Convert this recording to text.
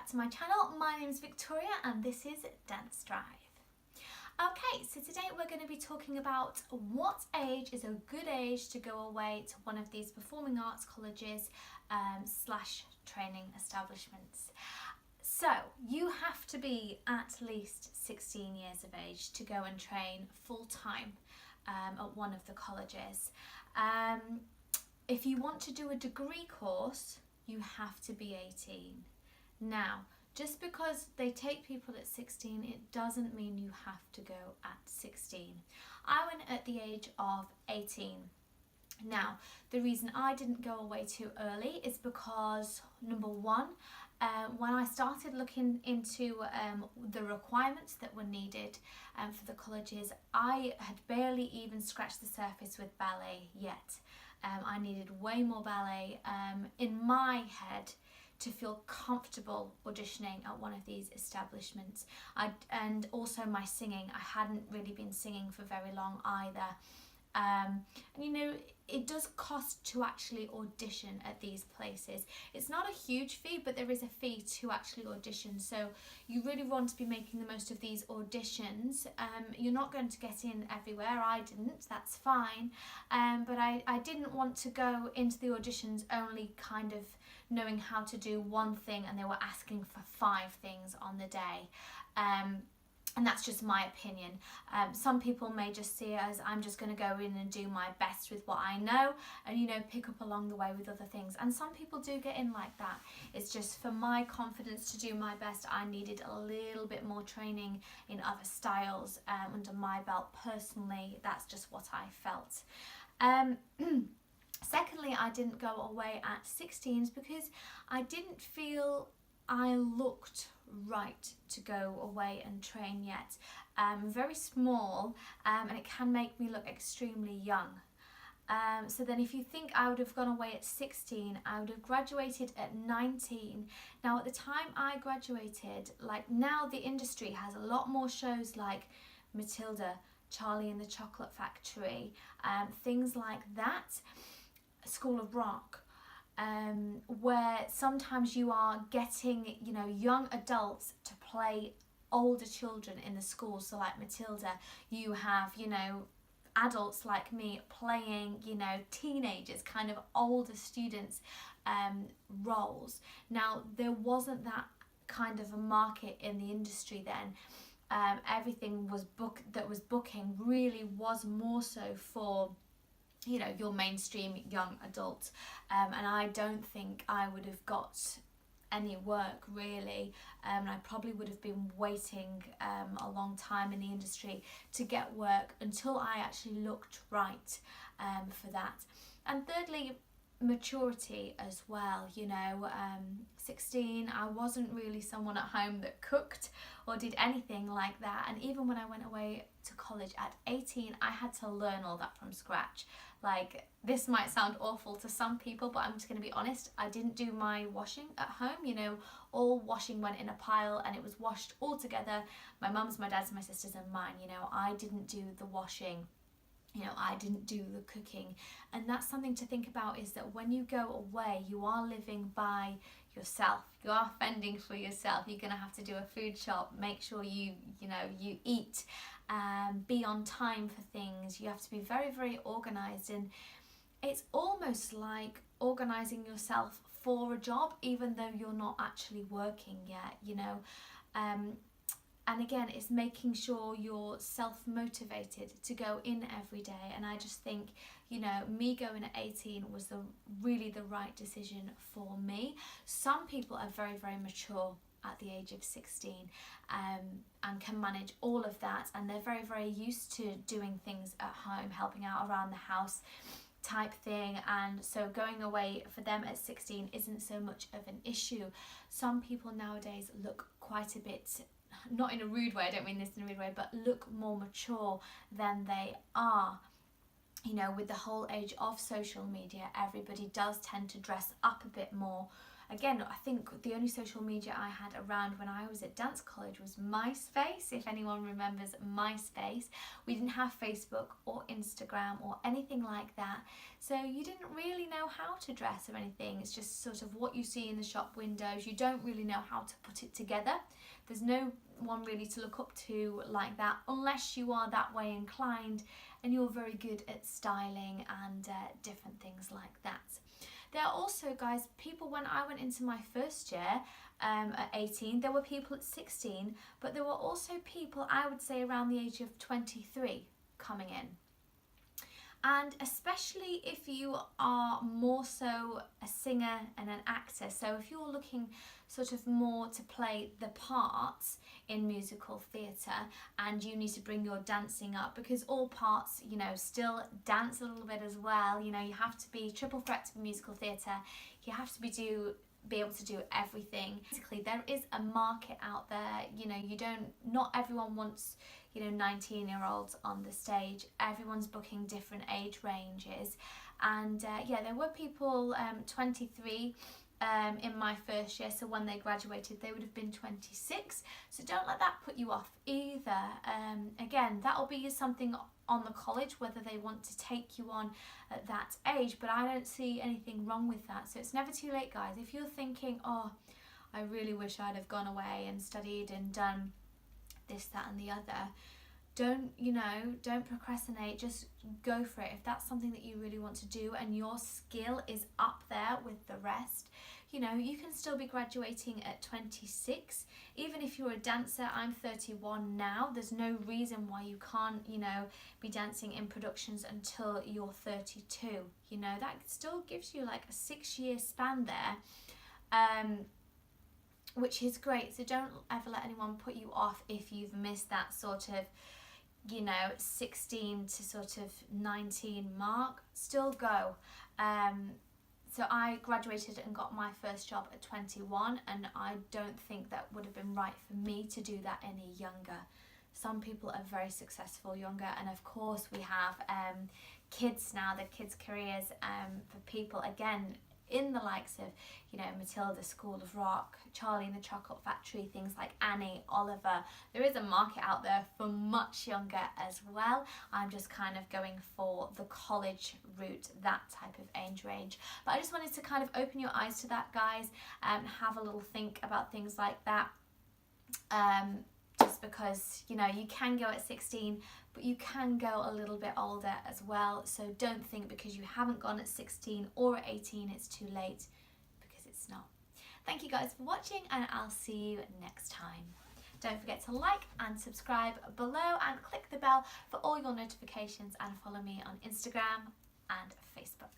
back to my channel. My name is Victoria and this is DanceDrive. Okay, so today we're going to be talking about what age is a good age to go away to one of these performing arts colleges slash training establishments. So you have to be at least 16 years of age to go and train full-time at one of the colleges. If you want to do a degree course, you have to be 18. Now, just because they take people at 16, it doesn't mean you have to go at 16. I went at the age of 18. Now, the reason I didn't go away too early is because, number one, when I started looking into the requirements that were needed for the colleges, I had barely even scratched the surface with ballet yet. I needed way more ballet in my head to feel comfortable auditioning at one of these establishments. And also my singing, I hadn't really been singing for very long either. And you know, it does cost to actually audition at these places. It's not a huge fee, but there is a fee to actually audition. So you really want to be making the most of these auditions. You're not going to get in everywhere. I didn't, that's fine. But I didn't want to go into the auditions only kind of knowing how to do one thing and they were asking for 5 things on the day. And that's just my opinion. Some people may just see it as I'm just going to go in and do my best with what I know and, you know, pick up along the way with other things. And some people do get in like that. It's just for my confidence to do my best, I needed a little bit more training in other styles under my belt. Personally, that's just what I felt. Secondly, I didn't go away at 16s because I didn't feel I looked right to go away and train yet. Very small and it can make me look extremely young. So then if you think I would have gone away at 16, I would have graduated at 19. Now at the time I graduated, like now the industry has a lot more shows like Matilda, Charlie and the Chocolate Factory, things like that, School of Rock. Where sometimes you are getting, you know, young adults to play older children in the school. So like Matilda, you have, you know, adults like me playing, you know, teenagers, kind of older students roles. Now, there wasn't that kind of a market in the industry then. Everything was booking really was more so for, you know, your mainstream young adult, and I don't think I would have got any work really, and I probably would have been waiting a long time in the industry to get work until I actually looked right for that. And thirdly, maturity as well, you know. 16, I wasn't really someone at home that cooked or did anything like that, and even when I went away to college at 18, I had to learn all that from scratch. Like, this might sound awful to some people, but I'm just going to be honest, I didn't do my washing at home, you know. All washing went in a pile and it was washed all together, my mum's, my dad's, my sister's and mine, you know. I didn't do the washing, you know, I didn't do the cooking. And that's something to think about, is that when you go away, you are living by yourself. You are fending for yourself. You're going to have to do a food shop, make sure you know, you eat, be on time for things. You have to be very, very organised, and it's almost like organising yourself for a job, even though you're not actually working yet, you know. And again, it's making sure you're self-motivated to go in every day. And I just think, you know, me going at 18 was really the right decision for me. Some people are very, very mature at the age of 16 and can manage all of that. And they're very, very used to doing things at home, helping out around the house type thing. And so going away for them at 16 isn't so much of an issue. Some people nowadays look quite a bit, not in a rude way, I don't mean this in a rude way, but look more mature than they are. You know, with the whole age of social media, everybody does tend to dress up a bit more again, I think the only social media I had around when I was at dance college was MySpace, if anyone remembers MySpace. We didn't have Facebook or Instagram or anything like that, so you didn't really know how to dress or anything. It's just sort of what you see in the shop windows. You don't really know how to put it together. There's no one really to look up to like that, unless you are that way inclined and you're very good at styling and different things like that. There are also, guys, people, when I went into my first year at 18, there were people at 16, but there were also people, I would say, around the age of 23 coming in. And especially if you are more so a singer and an actor, so if you're looking sort of more to play the parts in musical theatre and you need to bring your dancing up, because all parts, you know, still dance a little bit as well. You know, you have to be triple threat for musical theatre. You have to be able to do everything. Basically, there is a market out there. You know, not everyone wants, you know, 19-year-olds on the stage. Everyone's booking different age ranges, and yeah, there were people 23 in my first year, so when they graduated they would have been 26, so don't let that put you off either. Again, that'll be something on the college whether they want to take you on at that age, but I don't see anything wrong with that. So it's never too late, guys. If you're thinking, oh, I really wish I'd have gone away and studied and done this, that and the other, don't procrastinate, just go for it. If that's something that you really want to do and your skill is up there with the rest, you know, you can still be graduating at 26. Even if you're a dancer, I'm 31 now, there's no reason why you can't, you know, be dancing in productions until you're 32. You know, that still gives you like a 6-year span there, which is great. So don't ever let anyone put you off if you've missed that sort of, you know, 16 to sort of 19 mark. Still go. So I graduated and got my first job at 21, and I don't think that would have been right for me to do that any younger. Some people are very successful younger, and of course we have kids now, the kids' careers for people, again, in the likes of, you know, Matilda, School of Rock, Charlie and the Chocolate Factory, things like Annie, Oliver. There is a market out there for much younger as well. I'm just kind of going for the college route, that type of age range. But I just wanted to kind of open your eyes to that, guys, and have a little think about things like that. Just because, you know, you can go at 16, but you can go a little bit older as well. So don't think because you haven't gone at 16 or at 18 it's too late, because it's not. Thank you guys for watching, and I'll see you next time. Don't forget to like and subscribe below and click the bell for all your notifications, and follow me on Instagram and Facebook.